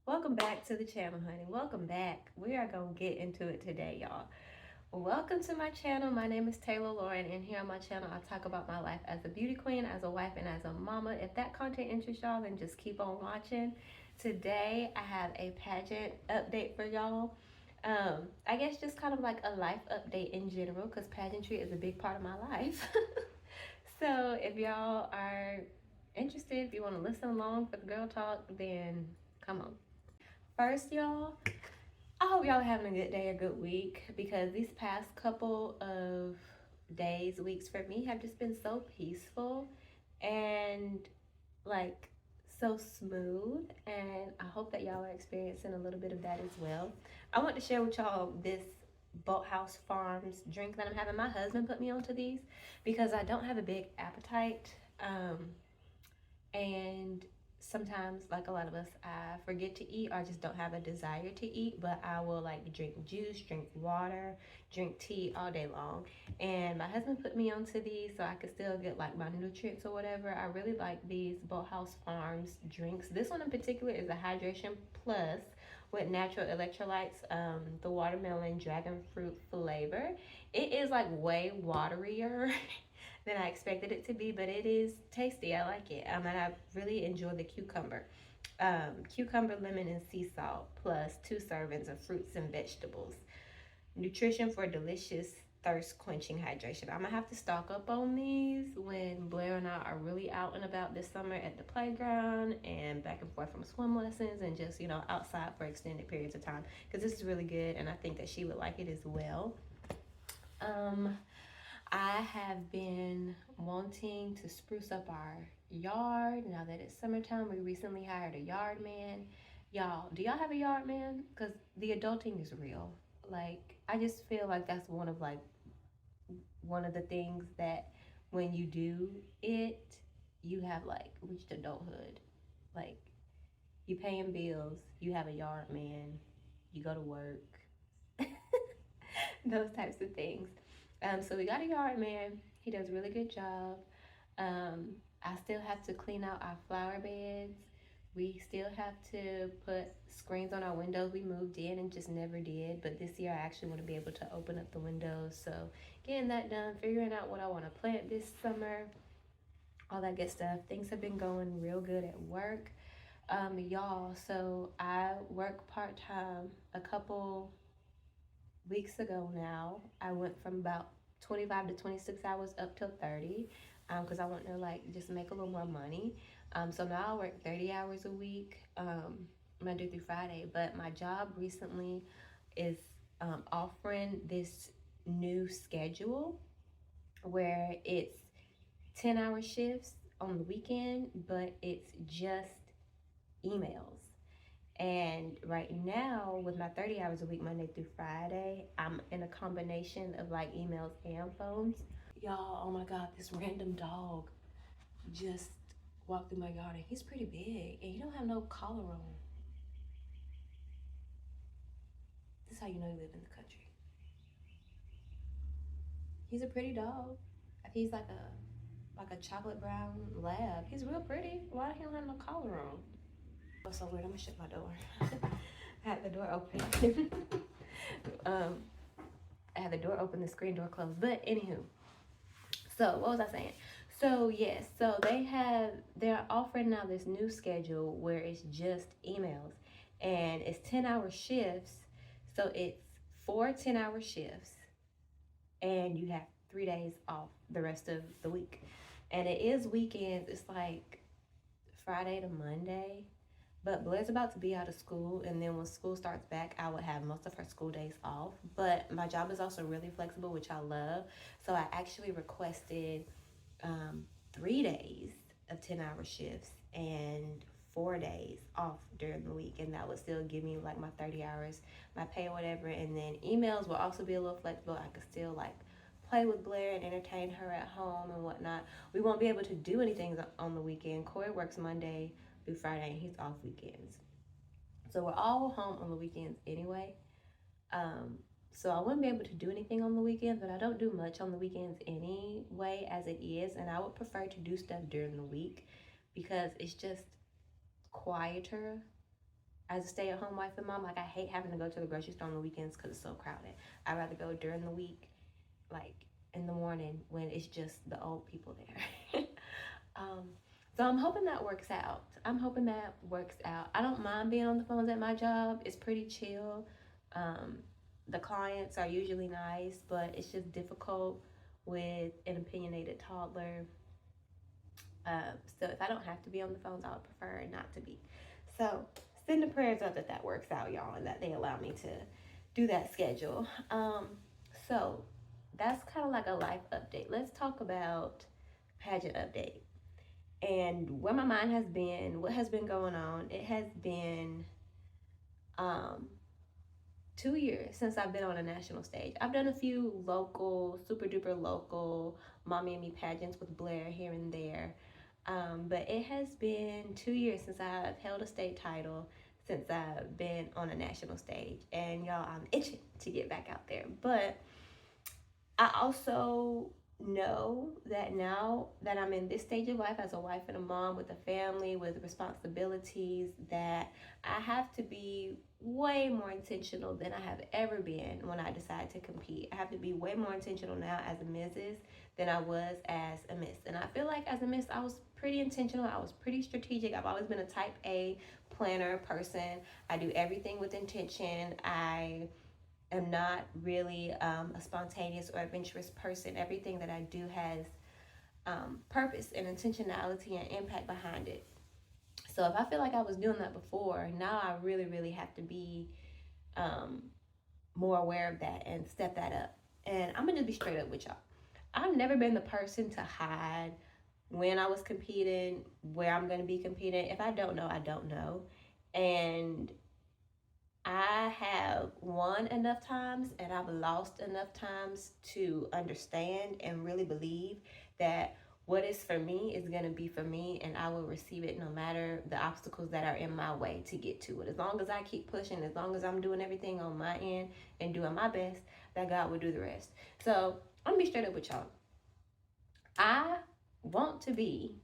Welcome back to the channel, honey. Welcome back. We are going to get into it today, y'all. Welcome to my channel. My name is Taylor Lauren, and here on my channel, I talk about my life as a beauty queen, as a wife, and as a mama. If that content interests y'all, then just keep on watching. Today, I have a pageant update for y'all. I guess just kind of like a life update in general, because pageantry is a big part of my life. So if y'all are interested, if you want to listen along for the girl talk, then come on. First, y'all, I hope y'all are having a good day or good week because these past couple of days, weeks for me have just been so peaceful and like so smooth. And I hope that y'all are experiencing a little bit of that as well. I want to share with y'all this Boathouse Farms drink that I'm having. My husband put me onto these because I don't have a big appetite. And sometimes, like a lot of us, I forget to eat or I just don't have a desire to eat, but I will like drink juice, drink water, drink tea all day long. And my husband put me onto these so I could still get like my nutrients or whatever. I really like these Boathouse Farms drinks. This one in particular is a hydration plus with natural electrolytes, the watermelon dragon fruit flavor. It is like way waterier than I expected it to be, but it is tasty. I like it. And I really enjoy the cucumber. Cucumber, lemon, and sea salt, plus 2 servings of fruits and vegetables. Nutrition for delicious thirst quenching hydration. I'm gonna have to stock up on these when Blair and I are really out and about this summer at the playground and back and forth from swim lessons and just, outside for extended periods of time because this is really good and I think that she would like it as well. I have been wanting to spruce up our yard now that it's summertime. We recently hired a yard man. Y'all, do y'all have a yard man? Because the adulting is real. Like, I just feel like that's one of the things that when you do it, you have like reached adulthood. Like, you paying bills, you have a yard man, you go to work, those types of things. So we got a yard man. He does a really good job. I still have to clean out our flower beds. We still have to put screens on our windows. We moved in and just never did. But this year I actually want to be able to open up the windows. So getting that done, figuring out what I want to plant this summer, all that good stuff. Things have been going real good at work. Y'all, so I work part-time a couple weeks ago now. I went from about 25 to 26 hours up till 30 because I want to like just make a little more money. So now I work 30 hours a week, Monday through Friday. But my job recently is offering this new schedule where it's 10-hour shifts on the weekend, but it's just emails. And right now, with my 30 hours a week, Monday through Friday, I'm in a combination of like emails and phones. Y'all, oh my God, this random dog just walked through my garden. He's pretty big and he don't have no collar on. This is how you know you live in the country. He's a pretty dog. He's like a chocolate brown lab. He's real pretty. Why he don't have no collar on? That's so weird. I'm gonna shut my door. I had the door open. um, I had the door open, the screen door closed. But anywho, so what was I saying? So yes, so they're offering now this new schedule where it's just emails and it's 10-hour shifts. So it's 4 10-hour shifts and you have 3 days off the rest of the week. And it is weekends. It's like Friday to Monday. But Blair's about to be out of school, and then when school starts back, I would have most of her school days off. But my job is also really flexible, which I love. So I actually requested 3 days of 10-hour shifts and 4 days off during the week, and that would still give me like my 30 hours, my pay or whatever. And then emails will also be a little flexible. I could still like play with Blair and entertain her at home and whatnot. We won't be able to do anything on the weekend. Corey works Monday through Friday and he's off weekends. So we're all home on the weekends anyway. So I wouldn't be able to do anything on the weekends, but I don't do much on the weekends anyway as it is. And I would prefer to do stuff during the week because it's just quieter as a stay-at-home wife and mom, like I hate having to go to the grocery store on the weekends because it's so crowded. I'd rather go during the week, like in the morning when it's just the old people there. um, so I'm hoping that works out. I don't mind being on the phones at my job. It's pretty chill. Um, the clients are usually nice, but it's just difficult with an opinionated toddler. So if I don't have to be on the phones, I would prefer not to be. So send the prayers up that that works out, y'all, and that they allow me to do that schedule. So that's kind of like a life update. Let's talk about pageant update and where my mind has been, what has been going on. It has been um, 2 years since I've been on a national stage. I've done a few local, super duper local Mommy and Me pageants with Blair here and there. But it has been 2 years since I've held a state title, since I've been on a national stage. And y'all, I'm itching to get back out there. But I also know that now that I'm in this stage of life as a wife and a mom with a family, with responsibilities, that I have to be way more intentional than I have ever been when I decide to compete. I have to be way more intentional now as a Mrs. than I was as a Miss. And I feel like as a Miss, I was pretty intentional. I was pretty strategic. I've always been a type A planner person. I do everything with intention. I am not really a spontaneous or adventurous person. Everything that I do has purpose and intentionality and impact behind it. So if I feel like I was doing that before, now I really, really have to be more aware of that and step that up. And I'm gonna just be straight up with y'all. I've never been the person to hide when I was competing, where I'm gonna be competing. If I don't know, I don't know. And I have won enough times and I've lost enough times to understand and really believe that what is for me is going to be for me, and I will receive it no matter the obstacles that are in my way to get to it. As long as I keep pushing, as long as I'm doing everything on my end and doing my best, that God will do the rest. So I'm gonna be straight up with y'all. I want to be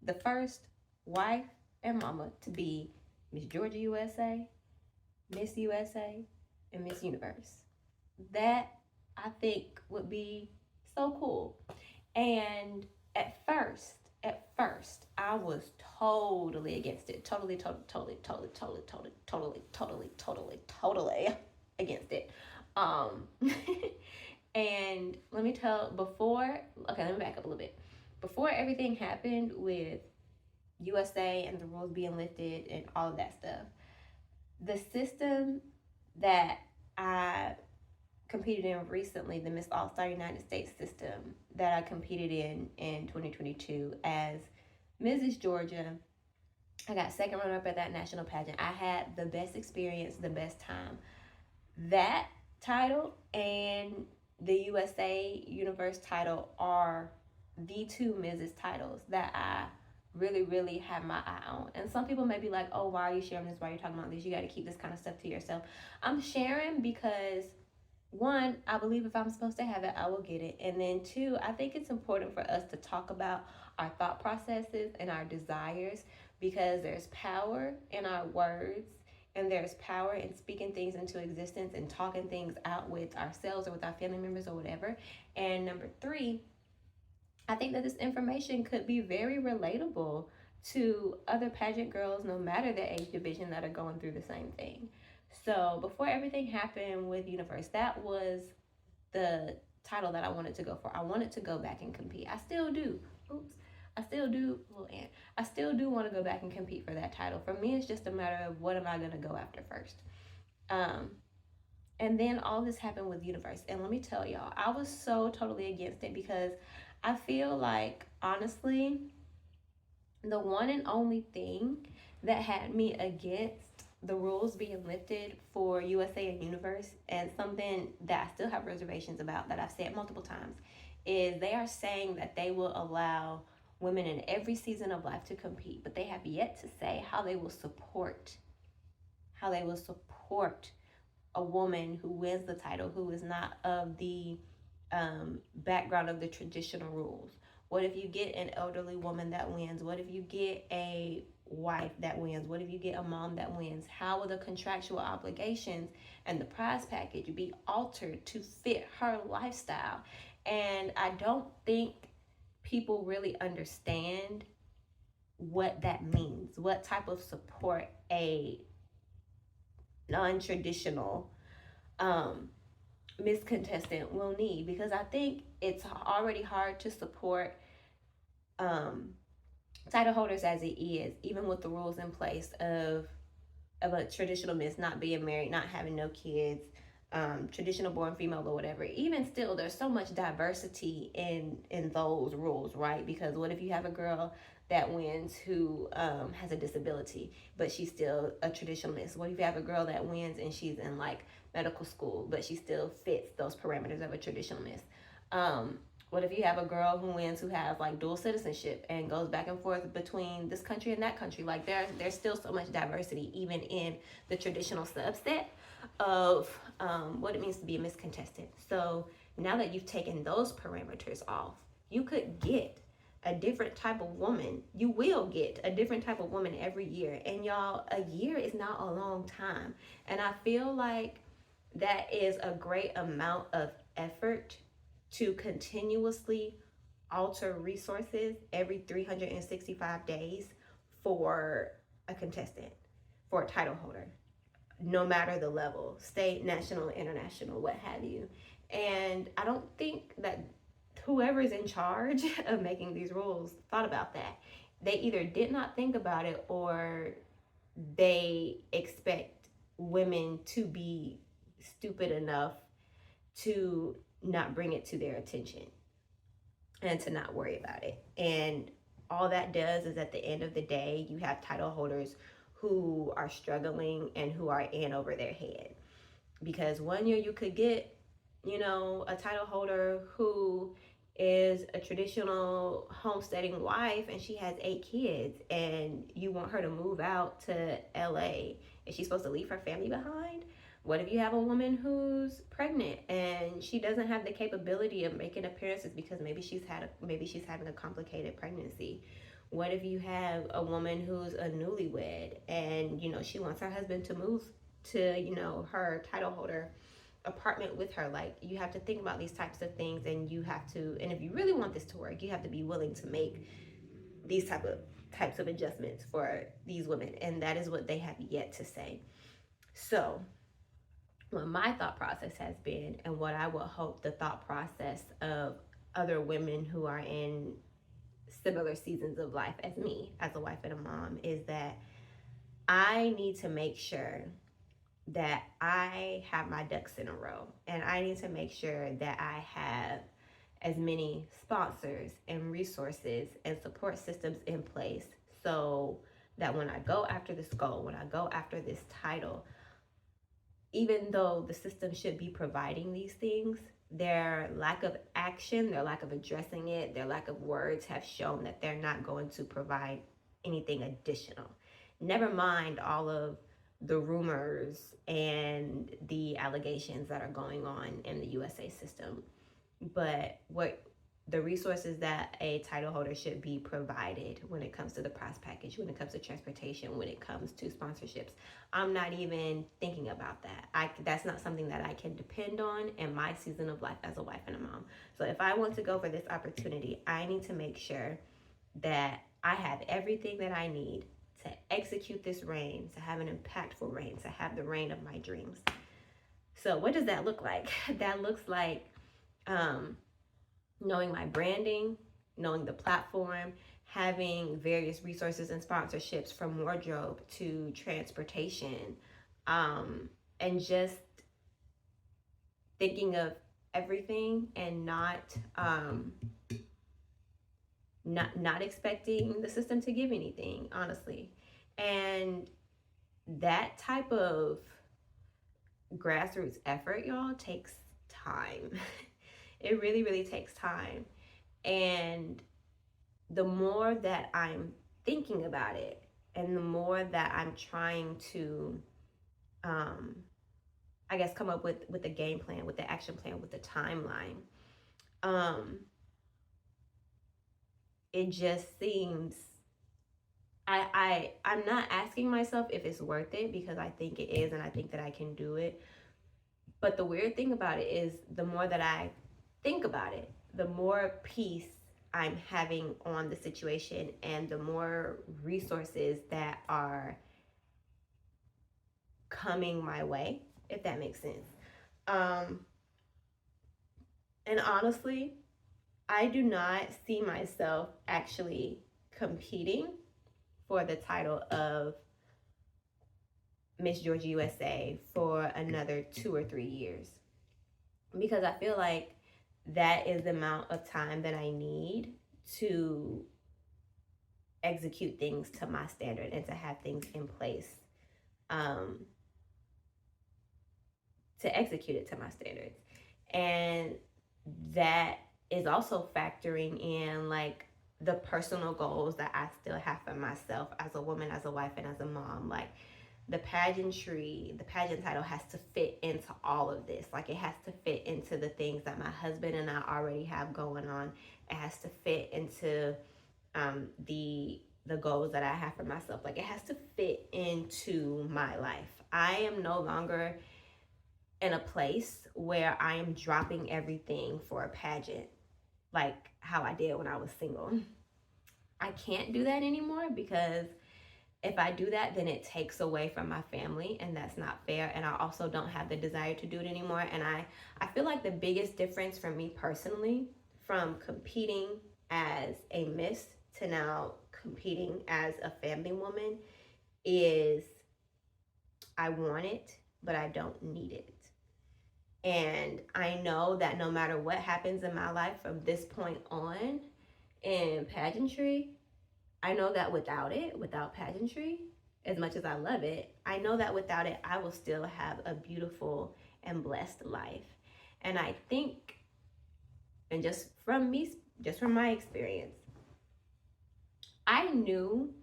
the first wife and mama to be Miss Georgia USA, Miss USA, and Miss Universe. That I think would be so cool. And at first, I was totally against it. Totally against it. And let me back up a little bit. Before everything happened with USA and the rules being lifted and all of that stuff, the system that I competed in recently, the Miss All-Star United States system that I competed in 2022 as Mrs. Georgia, I got second runner-up at that national pageant. I had the best experience, the best time. That title and the USA Universe title are the two Mrs. titles that I really, really have my eye on. And some people may be like, oh, why are you sharing this? Why are you talking about this? You got to keep this kind of stuff to yourself. I'm sharing because, one, I believe if I'm supposed to have it, I will get it. And then two, I think it's important for us to talk about our thought processes and our desires, because there's power in our words and there's power in speaking things into existence and talking things out with ourselves or with our family members or whatever. And number three, I think that this information could be very relatable to other pageant girls, no matter their age division, that are going through the same thing. So before everything happened with Universe, that was the title that I wanted to go for. I wanted to go back and compete. I still do. I still do want to go back and compete for that title. For me, it's just a matter of what am I going to go after first. And then all this happened with Universe. And let me tell y'all, I was so totally against it because I feel like, honestly, the one and only thing that had me against the rules being lifted for USA and Universe, and something that I still have reservations about that I've said multiple times, is they are saying that they will allow women in every season of life to compete, but they have yet to say how they will support a woman who wins the title who is not of the background of the traditional rules. What if you get an elderly woman that wins? What if you get a wife that wins? What if you get a mom that wins? How will the contractual obligations and the prize package be altered to fit her lifestyle? And I don't think people really understand what that means, what type of support a non-traditional Miss Contestant will need, because I think it's already hard to support um, title holders as it is, even with the rules in place of a traditional Miss not being married, not having no kids, traditional born female or whatever. Even still, there's so much diversity in those rules, right? Because what if you have a girl that wins who has a disability, but she's still a traditional Miss? What if you have a girl that wins and she's in like medical school, but she still fits those parameters of a traditional Miss? What if you have a girl who wins who has like dual citizenship and goes back and forth between this country and that country? Like there's still so much diversity even in the traditional subset of what it means to be a Miss Contestant. So now that you've taken those parameters off, you could get a different type of woman. You will get a different type of woman every year. And y'all, a year is not a long time. And I feel like that is a great amount of effort to continuously alter resources every 365 days for a contestant, for a title holder, no matter the level, state, national, international, what have you. And I don't think that whoever's in charge of making these rules thought about that. They either did not think about it, or they expect women to be stupid enough to not bring it to their attention and to not worry about it. And all that does is, at the end of the day, you have title holders who are struggling and who are in over their head. Because one year you could get, a title holder who is a traditional homesteading wife and she has 8 kids, and you want her to move out to LA. Is she supposed to leave her family behind? What if you have a woman who's pregnant and she doesn't have the capability of making appearances because maybe she's having a complicated pregnancy? What if you have a woman who's a newlywed and she wants her husband to move to her title holder apartment with her? Like, you have to think about these types of things, and and if you really want this to work, you have to be willing to make these types of adjustments for these women, and that is what they have yet to say. So what my thought process has been, and what I would hope the thought process of other women who are in similar seasons of life as me, as a wife and a mom, is that I need to make sure that I have my ducks in a row, and I need to make sure that I have as many sponsors and resources and support systems in place, so that when I go after this goal, when I go after this title, even though the system should be providing these things, their lack of action, their lack of addressing it, their lack of words have shown that they're not going to provide anything additional. Never mind all of the rumors and the allegations that are going on in the USA system. But what the resources that a title holder should be provided when it comes to the prize package, when it comes to transportation, when it comes to sponsorships, I'm not even thinking about that. That's not something that I can depend on in my season of life as a wife and a mom. So if I want to go for this opportunity, I need to make sure that I have everything that I need to execute this reign, to have an impactful reign, to have the reign of my dreams. So what does that look like? That looks like knowing my branding, knowing the platform, having various resources and sponsorships, from wardrobe to transportation, and just thinking of everything and not expecting the system to give anything, honestly. And that type of grassroots effort, y'all, takes time. It really, really takes time. And the more that I'm thinking about it, and the more that I'm trying to, come up with the game plan, with the action plan, with the timeline, it just seems I'm not asking myself if it's worth it, because I think it is and I think that I can do it. But the weird thing about it is, the more that I think about it, the more peace I'm having on the situation, and the more resources that are coming my way, if that makes sense. Um, and honestly, I do not see myself actually competing for the title of Miss Georgia USA for another 2 or 3 years, because I feel like that is the amount of time that I need to execute things to my standard and to have things in place, um, to execute it to my standards. And that is also factoring in like the personal goals that I still have for myself as a woman, as a wife, and as a mom. Like the pageant title has to fit into all of this. Like it has to fit into the things that my husband and I already have going on. It has to fit into the goals that I have for myself. Like it has to fit into my life. I am no longer in a place where I am dropping everything for a pageant like how I did when I was single. I can't do that anymore, because if I do that, then it takes away from my family, and that's not fair. And I also don't have the desire to do it anymore. And I feel like the biggest difference for me personally, from competing as a miss to now competing as a family woman, is I want it, but I don't need it. And I know that no matter what happens in my life from this point on in pageantry, I know that without pageantry, as much as I love it, I know that without it, I will still have a beautiful and blessed life. And I think, and just from my experience, I knew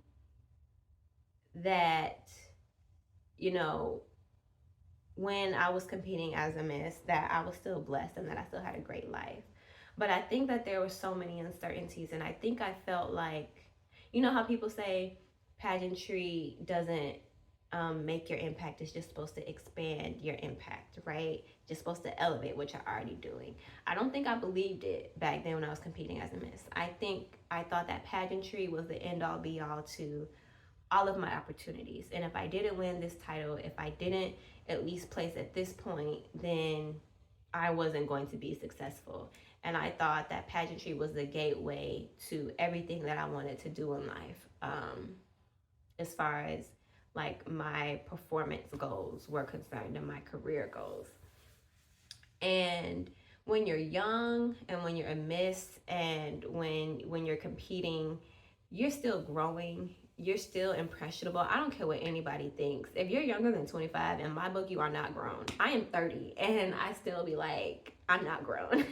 that, you know, when I was competing as a miss, that I was still blessed and that I still had a great life. But I think that there were so many uncertainties, and I think I felt like, you know how people say pageantry doesn't make your impact, it's just supposed to expand your impact, right? Just supposed to elevate what you're already doing. I don't think I believed it back then when I was competing as a miss. I thought that pageantry was the end all be all to all of my opportunities. And if I didn't win this title, if I didn't at least place at this point, then I wasn't going to be successful. And I thought that pageantry was the gateway to everything that I wanted to do in life, as far as like my performance goals were concerned and my career goals. And when you're young and when you're a miss and when you're competing, you're still growing, you're still impressionable. I don't care what anybody thinks. If you're younger than 25, in my book, you are not grown. I am 30 and I still be like, I'm not grown.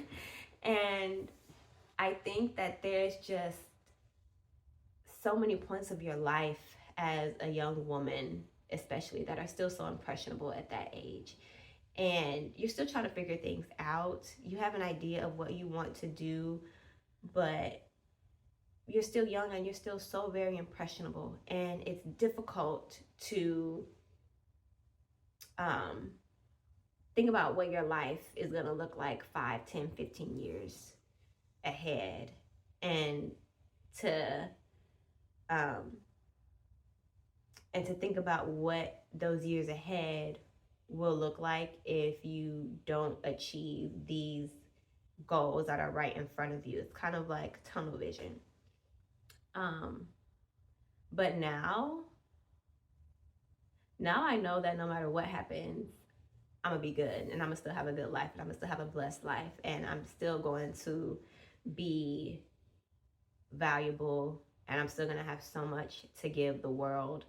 And I think that there's just so many points of your life as a young woman, especially, that are still so impressionable at that age. And you're still trying to figure things out. You have an idea of what you want to do, but you're still young and you're still so very impressionable. And it's difficult to think about what your life is going to look like 5, 10, 15 years ahead. And to think about what those years ahead will look like if you don't achieve these goals that are right in front of you. It's kind of like tunnel vision. But now I know that no matter what happens, I'm gonna be good, and I'm gonna still have a good life, and I'm gonna still have a blessed life, and I'm still going to be valuable, and I'm still gonna have so much to give the world,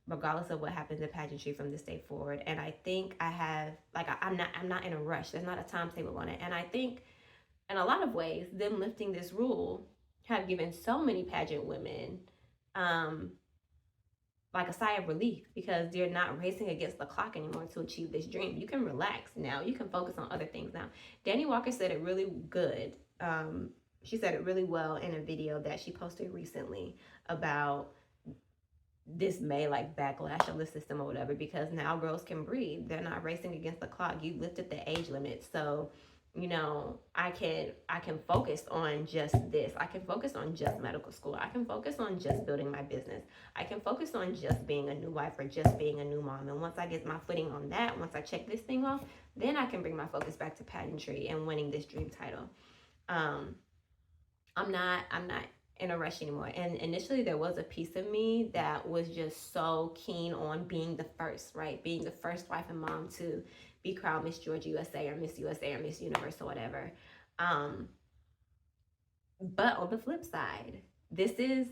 regardless of what happens in pageantry from this day forward. And I think I have, like, I'm not in a rush. There's not a timetable on it. And I think in a lot of ways, them lifting this rule have given so many pageant women like a sigh of relief, because you're not racing against the clock anymore to achieve this dream. You can relax now. You can focus on other things now. Danny Walker said it really good. She said it really well in a video that she posted recently about this may like backlash on the system or whatever, because now girls can breathe. They're not racing against the clock. You lifted the age limit. So, you know, I can focus on just this. I can focus on just medical school. I can focus on just building my business. I can focus on just being a new wife or just being a new mom. And once I get my footing on that, once I check this thing off, then I can bring my focus back to pageantry and winning this dream title. Um, I'm not in a rush anymore. And initially there was a piece of me that was just so keen on being the first, right? Being the first wife and mom to be crowned Miss Georgia USA or Miss USA or Miss Universe or whatever. Um, but on the flip side, this is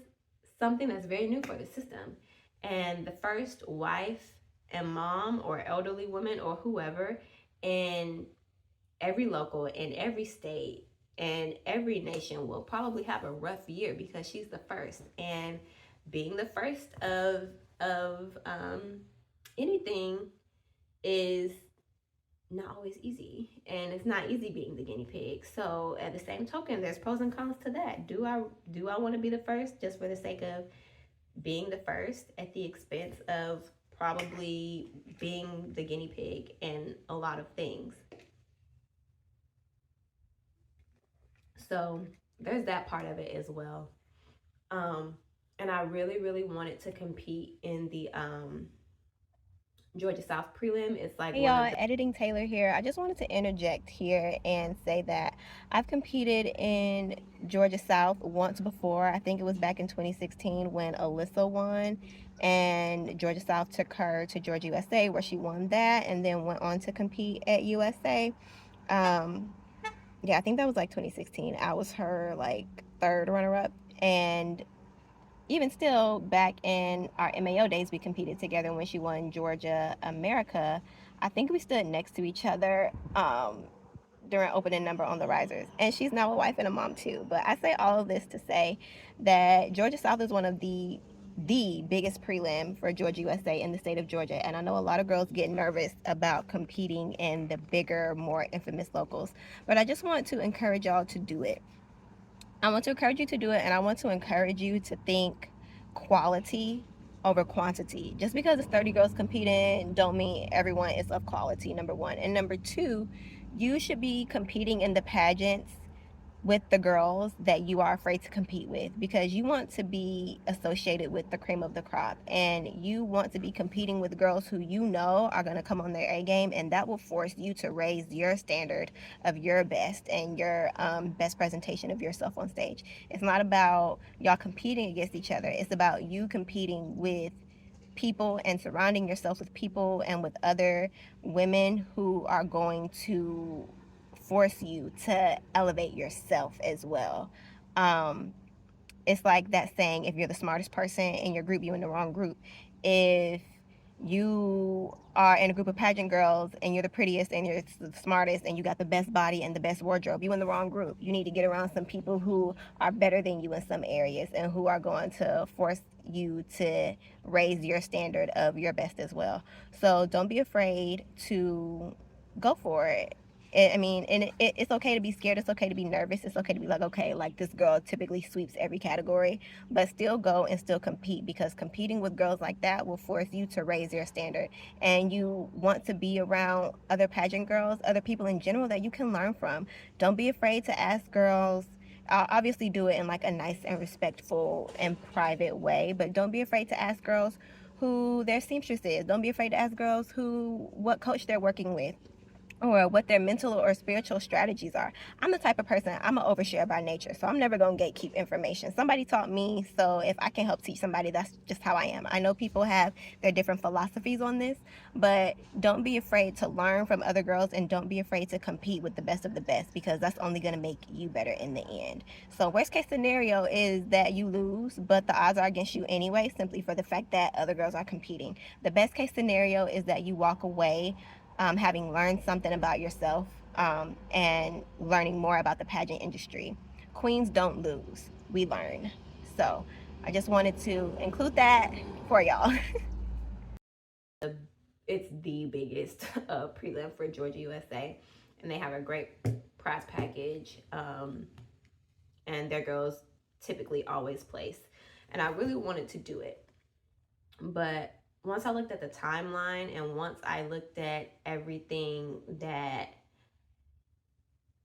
something that's very new for the system. And the first wife and mom or elderly woman or whoever in every local, in every state, and every nation will probably have a rough year because she's the first. And being the first of anything is not always easy, and it's not easy being the guinea pig. So at the same token, there's pros and cons to that. Do I want to be the first just for the sake of being the first at the expense of probably being the guinea pig in a lot of things? So there's that part of it as well. And I really, really wanted to compete in the Georgia South prelim. It's like Hey y'all, Editing Taylor here. I just wanted to interject here and say that I've competed in Georgia South once before. I think it was back in 2016 when Alyssa won, and Georgia South took her to Georgia USA where she won that and then went on to compete at USA. Yeah, I think that was like 2016. I was her like third runner up, and even still, back in our MAO days, we competed together when she won Georgia America. I think we stood next to each other during opening number on the risers. And she's now a wife and a mom too. But I say all of this to say that Georgia South is one of the biggest prelim for Georgia USA in the state of Georgia. And I know a lot of girls get nervous about competing in the bigger, more infamous locals. But I just want to encourage y'all to do it. I want to encourage you to do it, and I want to encourage you to think quality over quantity. Just because it's 30 girls competing don't mean everyone is of quality, number one. And number two, you should be competing in the pageants with the girls that you are afraid to compete with, because you want to be associated with the cream of the crop, and you want to be competing with girls who you know are going to come on their A game, and that will force you to raise your standard of your best and your best presentation of yourself on stage. It's not about y'all competing against each other. It's about you competing with people and surrounding yourself with people and with other women who are going to force you to elevate yourself as well. Um, it's like that saying, if you're the smartest person in your group, you're in the wrong group. If you are in a group of pageant girls and you're the prettiest and you're the smartest and you got the best body and the best wardrobe, you're in the wrong group. You need to get around some people who are better than you in some areas and who are going to force you to raise your standard of your best as well. So don't be afraid to go for it. I mean, and it's okay to be scared. It's okay to be nervous. It's okay to be like, okay, like this girl typically sweeps every category, but still go and still compete, because competing with girls like that will force you to raise your standard. And you want to be around other pageant girls, other people in general that you can learn from. Don't be afraid to ask girls. I'll obviously do it in like a nice and respectful and private way, but don't be afraid to ask girls who their seamstress is. Don't be afraid to ask girls who what coach they're working with, or what their mental or spiritual strategies are. I'm the type of person, I'm an overshare by nature, so I'm never going to gatekeep information. Somebody taught me, so if I can help teach somebody, that's just how I am. I know people have their different philosophies on this, but don't be afraid to learn from other girls, and don't be afraid to compete with the best of the best, because that's only going to make you better in the end. So worst case scenario is that you lose, but the odds are against you anyway, simply for the fact that other girls are competing. The best case scenario is that you walk away having learned something about yourself, and learning more about the pageant industry. Queens don't lose, we learn. So I just wanted to include that for y'all. It's the biggest prelim for Georgia USA, and they have a great prize package. And their girls typically always place. And I really wanted to do it. But once I looked at the timeline and once I looked at everything that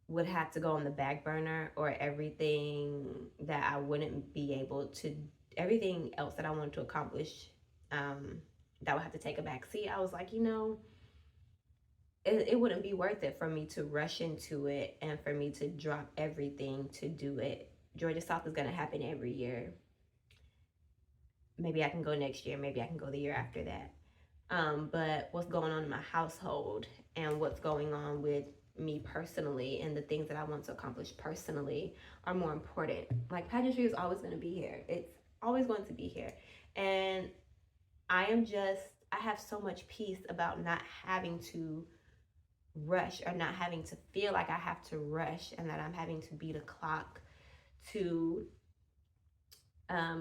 would have to go on the back burner, or everything that I wouldn't be able to, everything else that I wanted to accomplish, that would have to take a back seat, I was like, it wouldn't be worth it for me to rush into it and for me to drop everything to do it. Georgia South is going to happen every year. Maybe I can go next year. Maybe I can go the year after that. But what's going on in my household and what's going on with me personally and the things that I want to accomplish personally are more important. Like, pageantry is always going to be here. It's always going to be here. And I have so much peace about not having to rush, or not having to feel like I have to rush and that I'm having to beat a clock to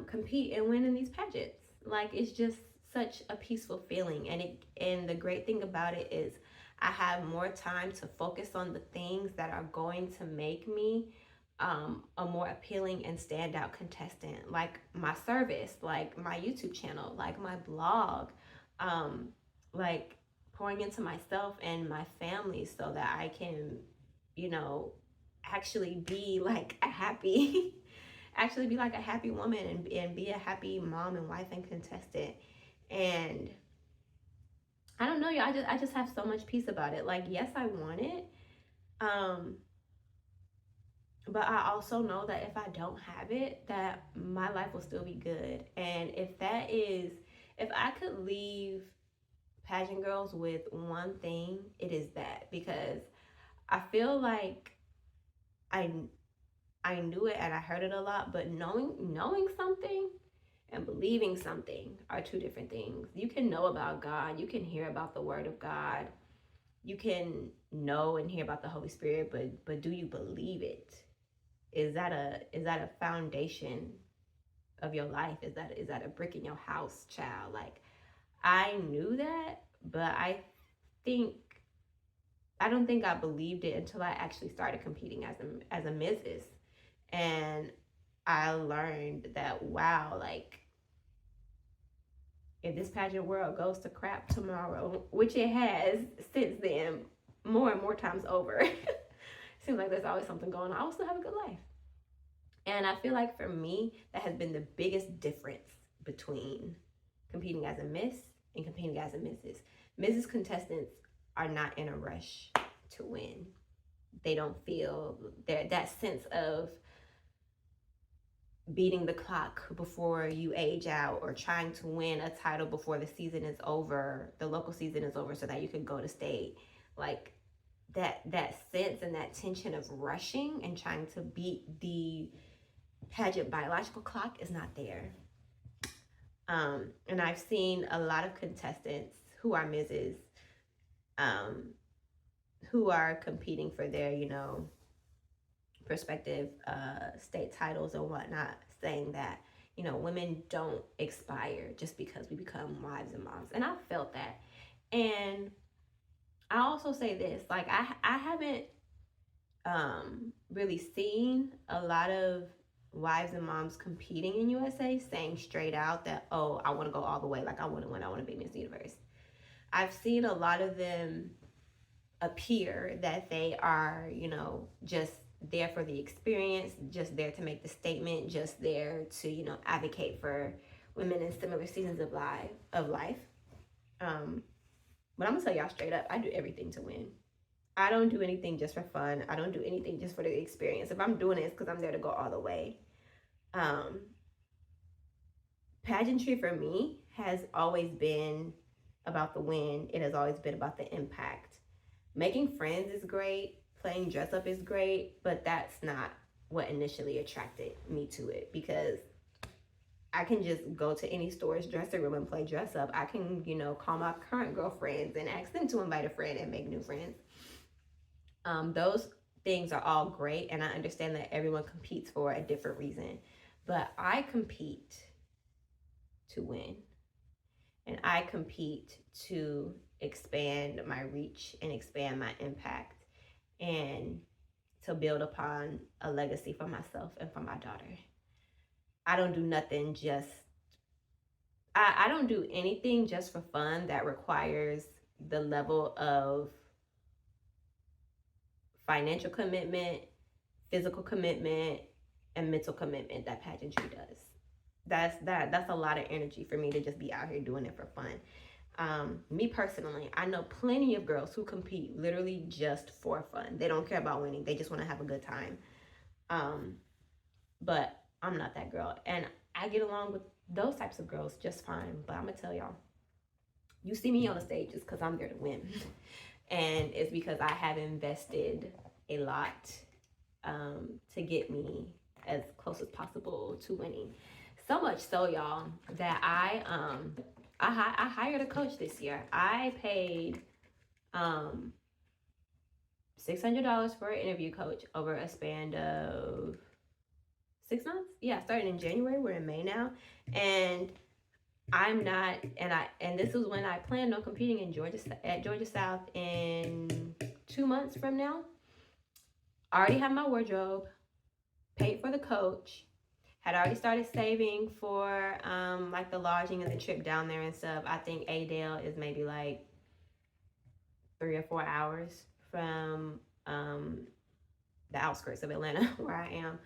compete and win in these pageants. Like, it's just such a peaceful feeling, and the great thing about it is I have more time to focus on the things that are going to make me a more appealing and standout contestant, like my service, like my YouTube channel, like my blog, like pouring into myself and my family so that I can, you know, actually be like a happy actually be like a happy woman, and be a happy mom and wife and contestant. And I don't know, y'all, I just have so much peace about it. Like, yes, I want it. But I also know that if I don't have it, that my life will still be good. And if I could leave pageant girls with one thing, it is that. Because I feel like I I knew it and I heard it a lot, but knowing something and believing something are two different things. You can know about God, you can hear about the word of God, you can know and hear about the Holy Spirit, but do you believe it? Is that a foundation of your life? Is that a brick in your house, child? Like, I knew that, but think I don't think I believed it until I actually started competing as a Mrs. And I learned that, wow, like, if this pageant world goes to crap tomorrow, which it has since then, more and more times over, seems like there's always something going on, I will still have a good life. And I feel like for me, that has been the biggest difference between competing as a Miss and competing as a Mrs. Mrs. contestants are not in a rush to win. They don't feel that sense of beating the clock before you age out, or trying to win a title before the season is over, the local season is over, so that you can go to state. Like, that sense and that tension of rushing and trying to beat the pageant biological clock is not there. And I've seen a lot of contestants who are Mrs. Who are competing for their, prospective state titles and whatnot, saying that, women don't expire just because we become wives and moms. And I felt that. And I also say this, like, I haven't really seen a lot of wives and moms competing in USA saying straight out that, oh, I want to go all the way, like, I want to win, I want to be Miss Universe. I've seen a lot of them appear that they are, just there for the experience, just there to make the statement, just there to, advocate for women in similar seasons of life. But I'm gonna tell y'all straight up, I do everything to win. I don't do anything just for fun. I don't do anything just for the experience. If I'm doing it, it's because I'm there to go all the way. Pageantry for me has always been about the win. It has always been about the impact. Making friends is great. Playing dress up is great, but that's not what initially attracted me to it, because I can just go to any store's dressing room and play dress up. I can, call my current girlfriends and ask them to invite a friend and make new friends. Those things are all great, and I understand that everyone competes for a different reason, but I compete to win, and I compete to expand my reach and expand my impact, and to build upon a legacy for myself and for my daughter. I don't do nothing just I don't do anything just for fun that requires the level of financial commitment, physical commitment, and mental commitment that pageantry does. That's a lot of energy for me to just be out here doing it for fun. Me personally, I know plenty of girls who compete literally just for fun. They don't care about winning. They just want to have a good time. Um, but I'm not that girl, and I get along with those types of girls just fine. But I'm gonna tell y'all, you see me on the stage just because I'm there to win, and it's because I have invested a lot to get me as close as possible to winning. So much so, y'all, that I hired a coach this year. I paid $600 for an interview coach over a span of 6 months. Yeah, started in January. We're in May now, and I'm not. And this was when I planned on competing in Georgia South in 2 months from now. I already have my wardrobe, paid for the coach, had already started saving for like the lodging and the trip down there and stuff. I think Adale is maybe like 3 or 4 hours from the outskirts of Atlanta where I am.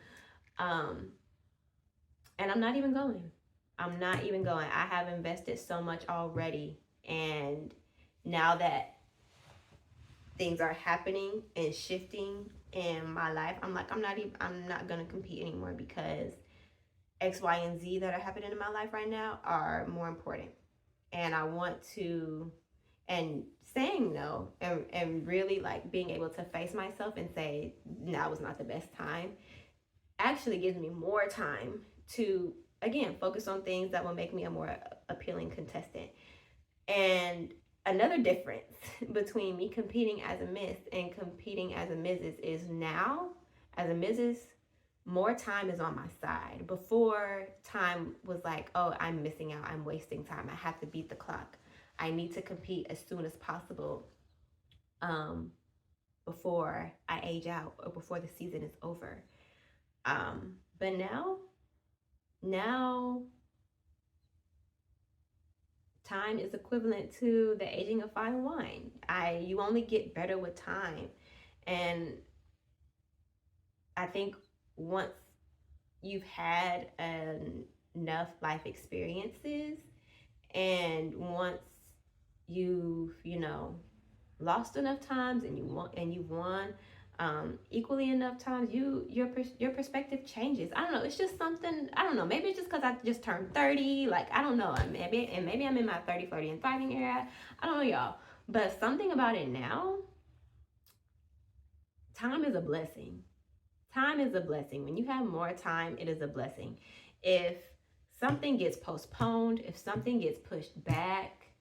And I'm not even going. I'm not even going. I have invested so much already. And now that things are happening and shifting in my life, I'm like, I'm not gonna compete anymore because X, Y, and Z that are happening in my life right now are more important. And I want to, and saying no and really like being able to face myself and say now is not the best time actually gives me more time to, again, focus on things that will make me a more appealing contestant. And another difference between me competing as a Miss and competing as a Mrs. is now, as a Mrs., more time is on my side. Before, time was like, oh, I'm missing out. I'm wasting time. I have to beat the clock. I need to compete as soon as possible before I age out or before the season is over. But now time is equivalent to the aging of fine wine. You only get better with time. And I think once you've had enough life experiences and once you've, lost enough times and you've won equally enough times, your perspective changes. I don't know. It's just something. I don't know. Maybe it's just because I just turned 30. Like I don't know. Maybe I'm in my 30, flirty, and thriving era. I don't know, y'all. But something about it now. Time is a blessing. Time is a blessing. When you have more time, it is a blessing. If something gets postponed, if something gets pushed back,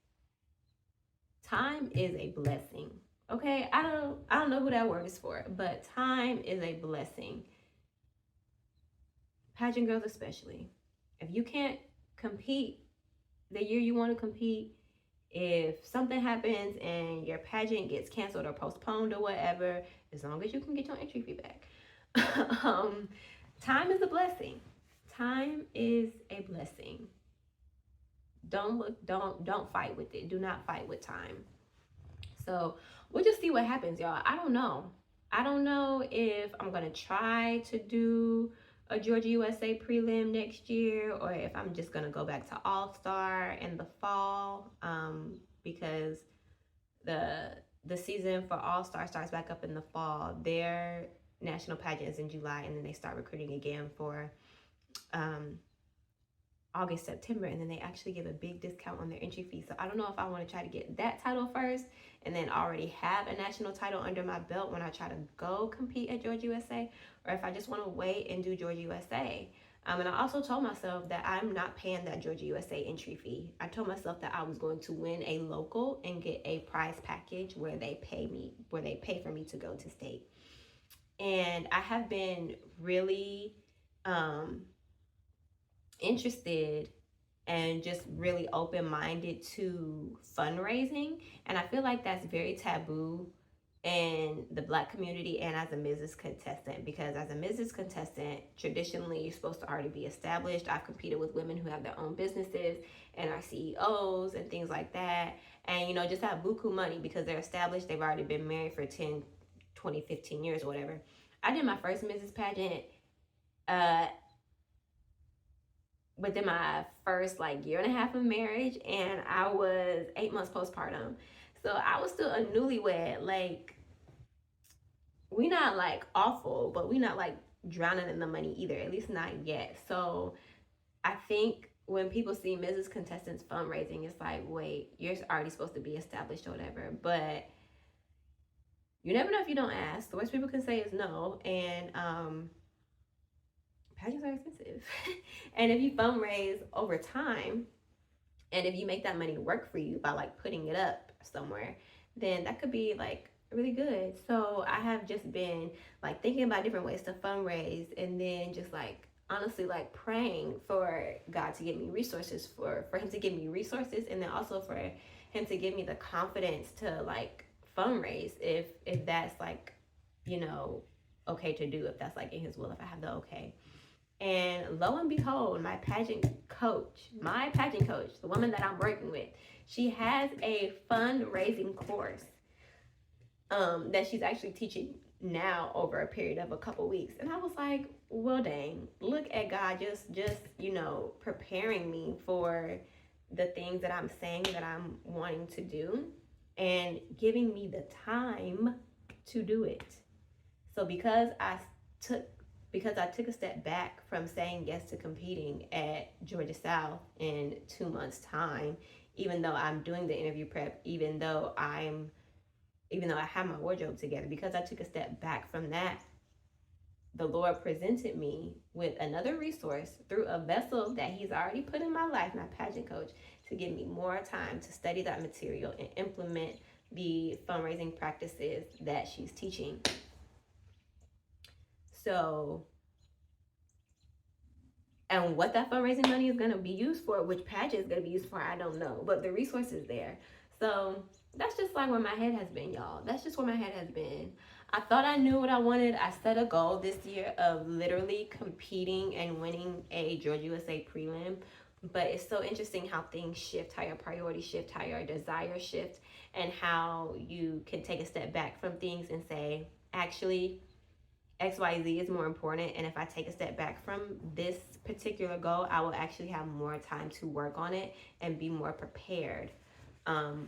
time is a blessing. Okay, I don't know who that word is for, but time is a blessing. Pageant girls especially. If you can't compete the year you want to compete, if something happens and your pageant gets canceled or postponed or whatever, as long as you can get your entry fee back, time is a blessing. Time is a blessing. Don't fight with it. Do not fight with time. So we'll just see what happens, y'all. I don't know. I don't know if I'm gonna try to do a Georgia USA prelim next year or if I'm just gonna go back to All Star in the fall, because the season for All Star starts back up in the fall. Their national pageant is in July, and then they start recruiting again for August, September, and then they actually give a big discount on their entry fee. So I don't know if I want to try to get that title first and then already have a national title under my belt when I try to go compete at Georgia USA, or if I just want to wait and do Georgia USA. And I also told myself that I'm not paying that Georgia USA entry fee. I told myself that I was going to win a local and get a prize package where they pay for me to go to state. And I have been really interested and just really open-minded to fundraising, and I feel like that's very taboo in the Black community and as a Mrs. contestant, because as a Mrs. contestant, traditionally you're supposed to already be established. I've competed with women who have their own businesses and are CEOs and things like that, and just have buku money because they're established. They've already been married for 10, 20, 15 years or whatever. I did my first Mrs. pageant within my first year and a half of marriage, and I was 8 months postpartum. So I was still a newlywed. We not awful, but we not drowning in the money either, at least not yet. So I think when people see Mrs. Contestants fundraising, it's like, wait, you're already supposed to be established or whatever. But you never know if you don't ask. The worst people can say is no. And pageants are expensive. And if you fundraise over time, and if you make that money work for you by putting it up somewhere, then that could be really good. So I have just been thinking about different ways to fundraise, and then just honestly praying for God to give me resources, for him to give me resources, and then also for him to give me the confidence to fundraise if that's okay to do, if that's in his will, if I have the okay. And lo and behold, my pageant coach, the woman that I'm working with, she has a fundraising course that she's actually teaching now over a period of a couple weeks. And I was like, well, dang, look at God just preparing me for the things that I'm saying that I'm wanting to do and giving me the time to do it. So because I took a step back from saying yes to competing at Georgia South in 2 months' time, even though I'm doing the interview prep, even though I have my wardrobe together, because I took a step back from that, the Lord presented me with another resource through a vessel that he's already put in my life, my pageant coach, to give me more time to study that material and implement the fundraising practices that she's teaching. So, and what that fundraising money is going to be used for, which pageant is going to be used for, I don't know. But the resource is there. So that's just where my head has been, y'all. That's just where my head has been. I thought I knew what I wanted. I set a goal this year of literally competing and winning a Georgia USA prelim. But it's so interesting how things shift, how your priorities shift, how your desires shift, and how you can take a step back from things and say, actually, XYZ is more important, and if I take a step back from this particular goal, I will actually have more time to work on it and be more prepared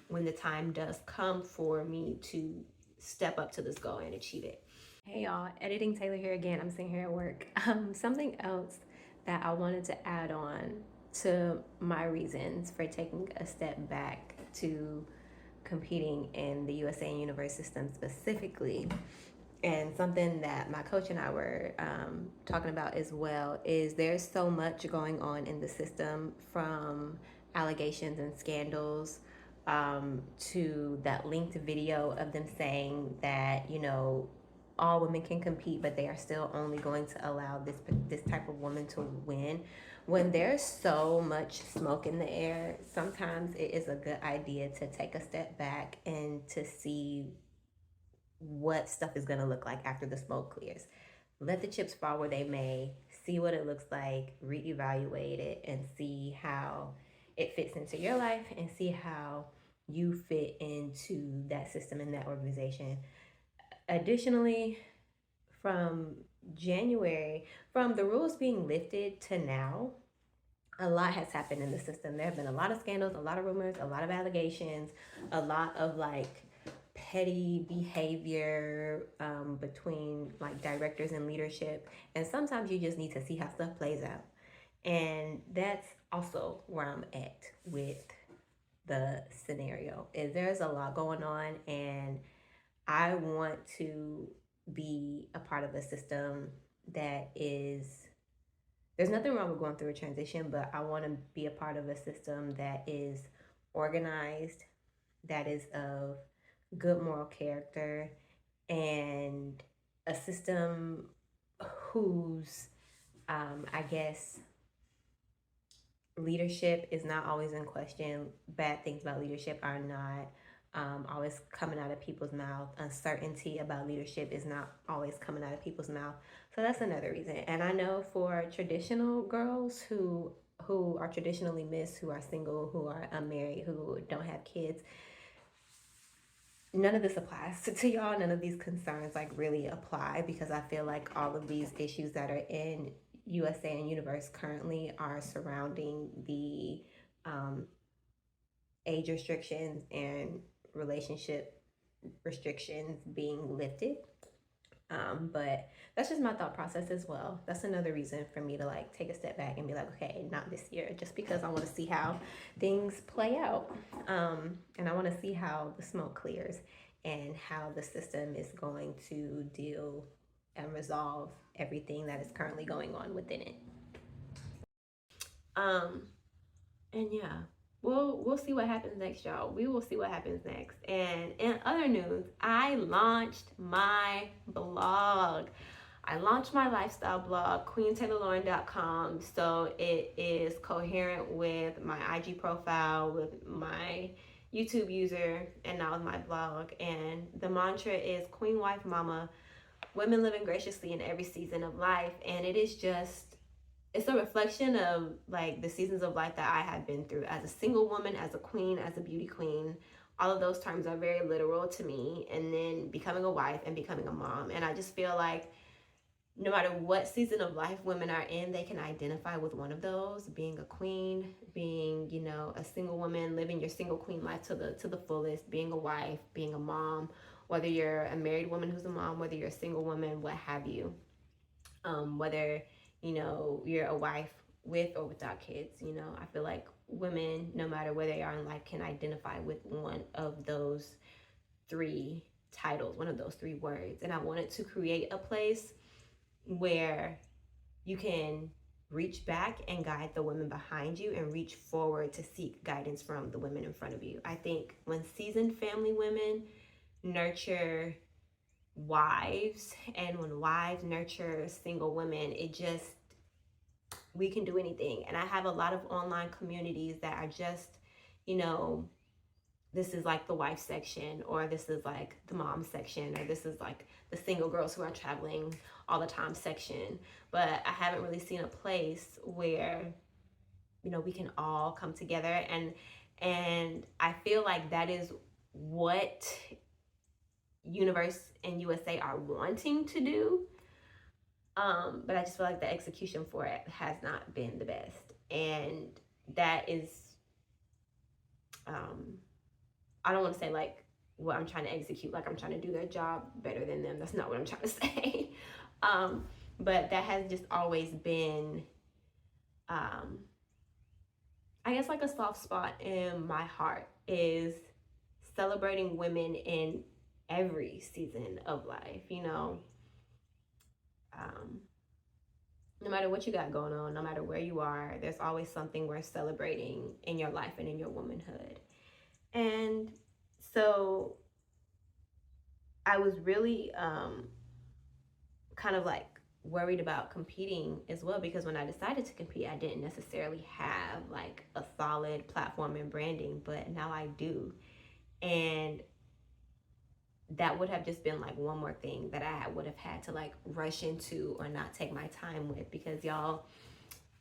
when the time does come for me to step up to this goal and achieve it. Hey y'all, Editing Taylor here again. I'm sitting here at work. Something else that I wanted to add on to my reasons for taking a step back to competing in the USA and Universe system specifically, and something that my coach and I were talking about as well, is there's so much going on in the system, from allegations and scandals to that linked video of them saying that, all women can compete, but they are still only going to allow this type of woman to win. When there's so much smoke in the air, sometimes it is a good idea to take a step back and to see what stuff is going to look like after the smoke clears. Let the chips fall where they may, see what it looks like, reevaluate it, and see how it fits into your life, and see how you fit into that system and that organization. Additionally, from January, from the rules being lifted to now, a lot has happened in the system. There have been a lot of scandals, a lot of rumors, a lot of allegations, a lot of petty behavior between directors and leadership. And sometimes you just need to see how stuff plays out. And that's also where I'm at with the scenario. Is there's a lot going on, and I want to be a part of a system that is, there's nothing wrong with going through a transition, but I want to be a part of a system that is organized, that is of good moral character, and a system whose, I guess, leadership is not always in question. Bad things about leadership are not always always coming out of people's mouth. Uncertainty about leadership is not always coming out of people's mouth. So that's another reason. And I know for traditional girls who are traditionally missed, who are single, who are unmarried, who don't have kids, none of this applies to y'all. None of these concerns like really apply, because I feel like all of these issues that are in USA and Universe currently are surrounding the age restrictions and relationship restrictions being lifted. But that's just my thought process as well. That's another reason for me to like take a step back and be like, okay, not this year, just because I want to see how things play out. And I want to see how the smoke clears and how the system is going to deal and resolve everything that is currently going on within it. And yeah, we'll see what happens next, y'all. We will see what happens next. And in other news, I launched my blog. I launched my lifestyle blog, queentaylorlauren.com. So it is coherent with my IG profile, with my YouTube user, and now with my blog. And the mantra is Queen Wife Mama, women living graciously in every season of life. And it is just, it's a reflection of like the seasons of life that I have been through as a single woman, as a queen, as a beauty queen. All of those terms are very literal to me. And then becoming a wife and becoming a mom. And I just feel like no matter what season of life women are in, they can identify with one of those. Being a queen, being, you know, a single woman, living your single queen life to the fullest, being a wife, being a mom, whether you're a married woman who's a mom, whether you're a single woman, what have you. Whether, you know, you're a wife with or without kids, you know, I feel like women, no matter where they are in life, can identify with one of those three titles, one of those three words. And I wanted to create a place where you can reach back and guide the women behind you and reach forward to seek guidance from the women in front of you. I think when seasoned family women nurture wives and when wives nurture single women, it just, we can do anything. And I have a lot of online communities that are just, you know, this is like the wife section, or this is like the mom section, or this is like the single girls who are traveling all the time section. But I haven't really seen a place where, you know, we can all come together. And I feel like that is what Universe and USA are wanting to do. But I just feel like the execution for it has not been the best. And that is, I don't want to say like what I'm trying to execute, like I'm trying to do their job better than them. That's not what I'm trying to say. But that has just always been, I guess like a soft spot in my heart, is celebrating women in every season of life, you know. No matter what you got going on, no matter where you are, there's always something worth celebrating in your life and in your womanhood. And so I was really kind of like worried about competing as well, because when I decided to compete, I didn't necessarily have like a solid platform and branding, but now I do. And that would have just been like one more thing that I would have had to like rush into or not take my time with, because y'all,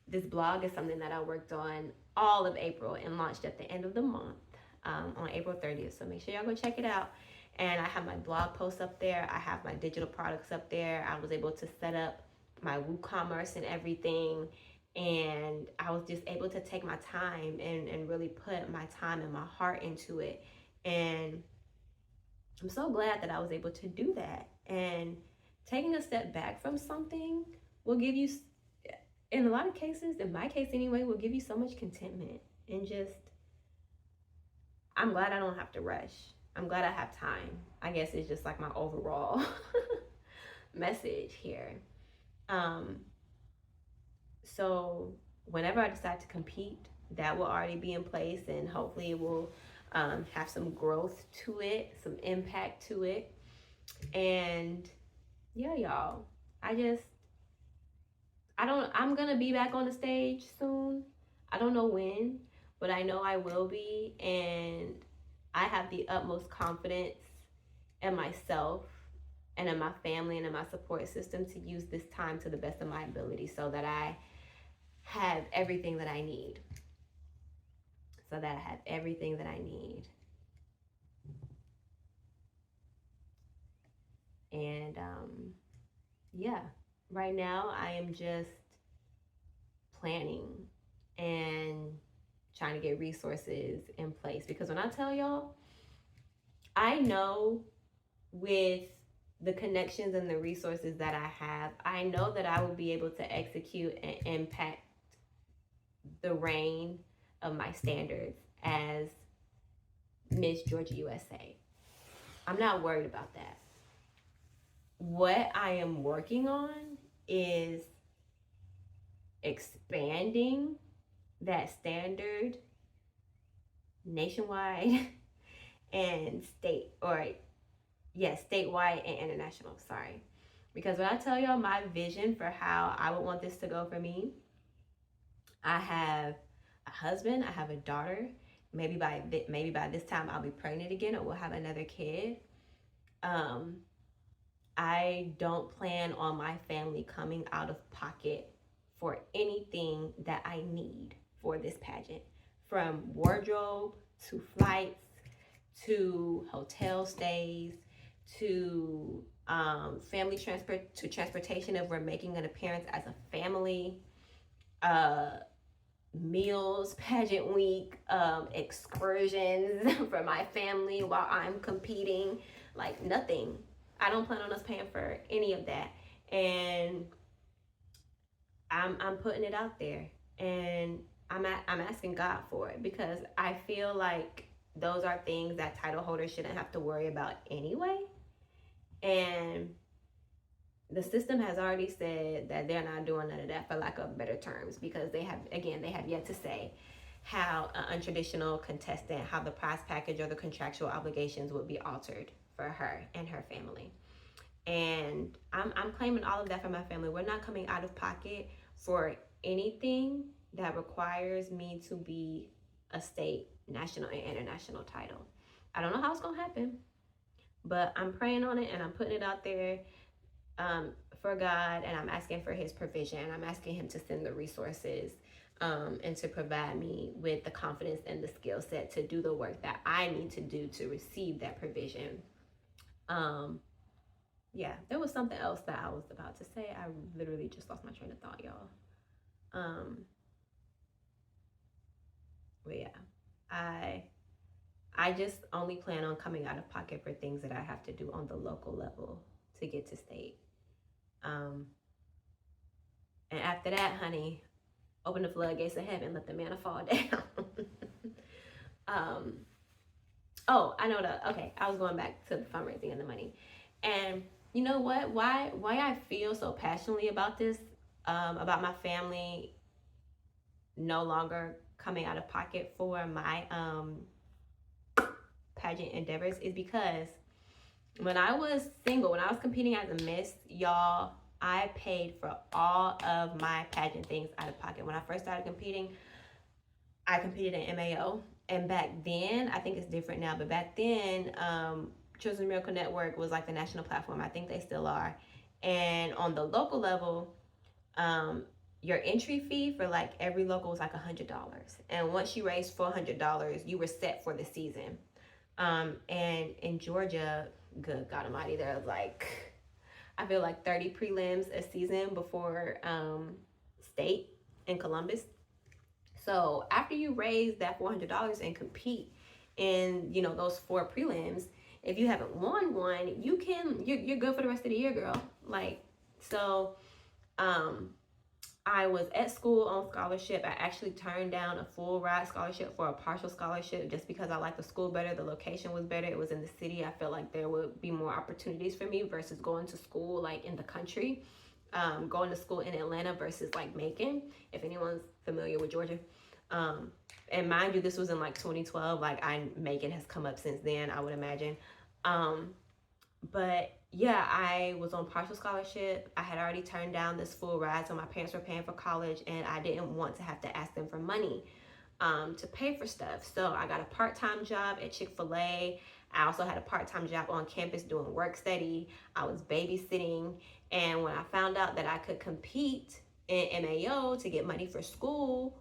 this blog is something that I worked on all of April and launched at the end of the month, on April 30th. So make sure y'all go check it out. And I have my blog posts up there. I have my digital products up there. I was able to set up my WooCommerce and everything. And I was just able to take my time and really put my time and my heart into it. And I'm so glad that I was able to do that. And taking a step back from something will give you, in a lot of cases, in my case anyway, will give you so much contentment. And just, I'm glad I don't have to rush. I'm glad I have time. I guess it's just like my overall message here. So whenever I decide to compete, that will already be in place, and hopefully it will have some growth to it, some impact to it. And yeah, y'all, I'm gonna be back on the stage soon. I don't know when, but I know I will be. And I have the utmost confidence in myself and in my family and in my support system to use this time to the best of my ability so that I have everything that I need. So that I have everything that I need. And yeah, right now I am just planning and trying to get resources in place. Because when I tell y'all, I know with the connections and the resources that I have, I know that I will be able to execute and impact the reign of my standards as Miss Georgia USA. I'm not worried about that. What I am working on is expanding that standard nationwide and statewide and international. Sorry. Because when I tell y'all my vision for how I would want this to go for me, I have a husband, I have a daughter. Maybe by this time I'll be pregnant again, or we'll have another kid. I don't plan on my family coming out of pocket for anything that I need for this pageant, from wardrobe to flights to hotel stays to transportation if we're making an appearance as a family, meals, pageant week, excursions for my family while I'm competing. Like, nothing. I don't plan on us paying for any of that. And I'm putting it out there, and I'm asking God for it, because I feel like those are things that title holders shouldn't have to worry about anyway. And the system has already said that they're not doing none of that, for lack of better terms, because they have yet to say how an untraditional contestant, how the prize package or the contractual obligations would be altered for her and her family. And I'm claiming all of that for my family. We're not coming out of pocket for anything that requires me to be a state, national, and international title. I don't know how it's going to happen, but I'm praying on it, and I'm putting it out there for God, and I'm asking for his provision. I'm asking him to send the resources and to provide me with the confidence and the skill set to do the work that I need to do to receive that provision. Yeah, there was something else that I was about to say. I literally just lost my train of thought, y'all. But yeah, I just only plan on coming out of pocket for things that I have to do on the local level to get to state. And after that, honey, open the floodgates of heaven, let the manna fall down. Oh, I know okay, I was going back to the fundraising and the money. And you know what? Why I feel so passionately about this, about my family no longer coming out of pocket for my pageant endeavors, is because when I was single, when I was competing as a Miss, y'all, I paid for all of my pageant things out of pocket. When I first started competing, I competed in MAO. And back then, I think it's different now, but back then, Children's Miracle Network was like the national platform. I think they still are. And on the local level, your entry fee for like every local was like $100. And once you raised $400, you were set for the season. And in Georgia, good God Almighty, there was like, I feel like 30 prelims a season before state in Columbus. So after you raise that $400 and compete in, those 4 prelims, if you haven't won one, you're good for the rest of the year, girl. Like, so I was at school on scholarship. I actually turned down a full ride scholarship for a partial scholarship just because I liked the school better. The location was better. It was in the city. I felt like there would be more opportunities for me versus going to school like in the country. Going to school in Atlanta versus like Macon, if anyone's familiar with Georgia. And mind you, this was in like 2012. Like, Macon has come up since then, I would imagine. But yeah, I was on partial scholarship. I had already turned down this full ride, so my parents were paying for college, and I didn't want to have to ask them for money. to pay for stuff. So I got a part-time job at Chick-fil-A. I also had a part-time job on campus doing work study. I was babysitting. And when I found out that I could compete in MAO to get money for school,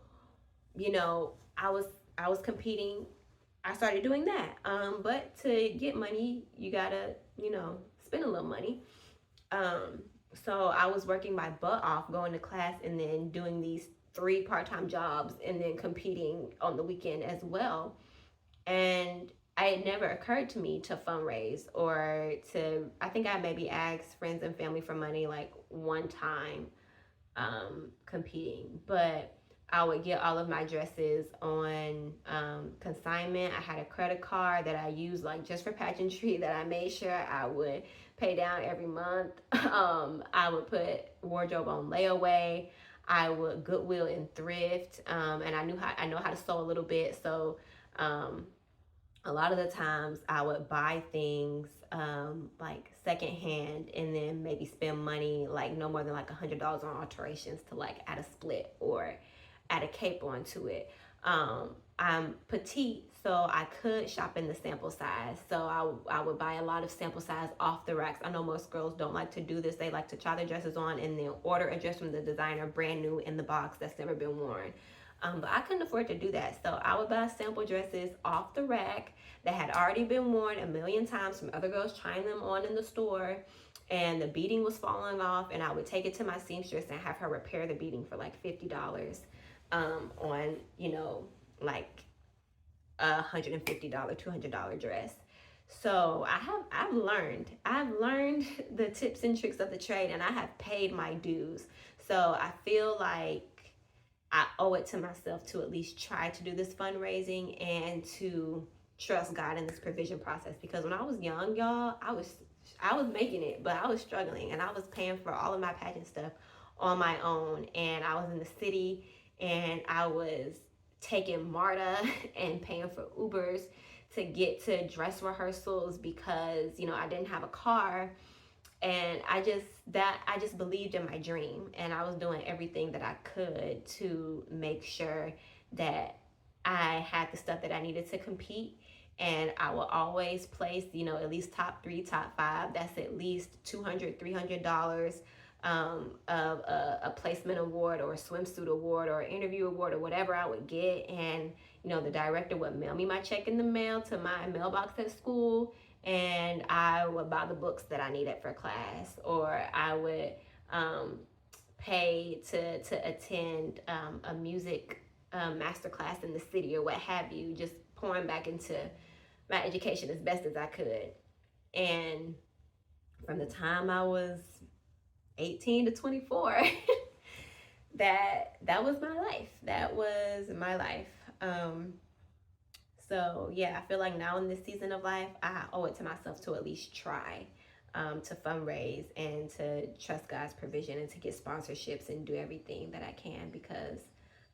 I was competing. I started doing that. But to get money, you gotta, spend a little money. So I was working my butt off, going to class and then doing these 3 part-time jobs and then competing on the weekend as well. And it never occurred to me to fundraise or I think I maybe asked friends and family for money like one time competing, but I would get all of my dresses on consignment. I had a credit card that I used like just for pageantry that I made sure I would pay down every month. I would put wardrobe on layaway. I would Goodwill and thrift, and I know how to sew a little bit. So a lot of the times I would buy things like secondhand and then maybe spend money like no more than like $100 on alterations to like add a split or add a cape onto it. I'm petite, so I could shop in the sample size. So I would buy a lot of sample size off the racks. I know most girls don't like to do this. They like to try their dresses on and then order a dress from the designer brand new in the box that's never been worn. But I couldn't afford to do that. So I would buy sample dresses off the rack that had already been worn a million times from other girls trying them on in the store. And the beading was falling off. And I would take it to my seamstress and have her repair the beading for like $50 on, like a $150, $200 dress. So I've learned the tips and tricks of the trade, and I have paid my dues. So I feel like I owe it to myself to at least try to do this fundraising and to trust God in this provision process. Because when I was young, y'all, I was making it, but I was struggling, and I was paying for all of my pageant stuff on my own. And I was in the city, and I was taking MARTA and paying for Ubers to get to dress rehearsals because I didn't have a car. And I just believed in my dream, and I was doing everything that I could to make sure that I had the stuff that I needed to compete. And I will always place, at least top 3, top 5. That's at least $200, $300 of a placement award or a swimsuit award or an interview award or whatever I would get. And, the director would mail me my check in the mail to my mailbox at school. And I would buy the books that I needed for class, or I would pay to attend a music master class in the city or what have you, just pouring back into my education as best as I could. And from the time I was 18 to 24, that was my life. That was my life. So yeah, I feel like now in this season of life, I owe it to myself to at least try to fundraise and to trust God's provision and to get sponsorships and do everything that I can, because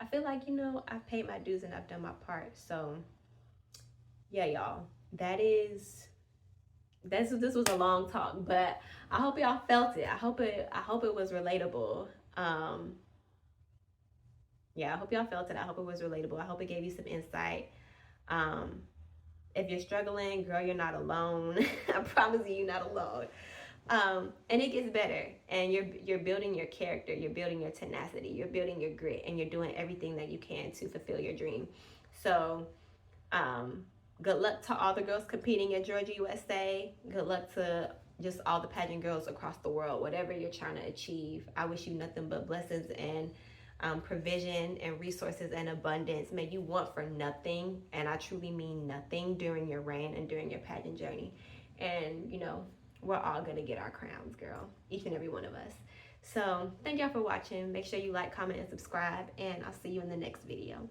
I feel like, I've paid my dues and I've done my part. So yeah, y'all, this was a long talk, but I hope y'all felt it. I hope it was relatable. Yeah, I hope y'all felt it. I hope it was relatable. I hope it gave you some insight. If you're struggling, girl, you're not alone. I promise you're not alone. And it gets better, and you're building your character, you're building your tenacity, you're building your grit, and you're doing everything that you can to fulfill your dream. So good luck to all the girls competing at Georgia USA. Good luck to just all the pageant girls across the world. Whatever you're trying to achieve, I wish you nothing but blessings and provision and resources and abundance. May you want for nothing, and I truly mean nothing, during your reign and during your pageant journey. And we're all gonna get our crowns, girl, each and every one of us. So thank y'all for watching. Make sure you like, comment, and subscribe, and I'll see you in the next video.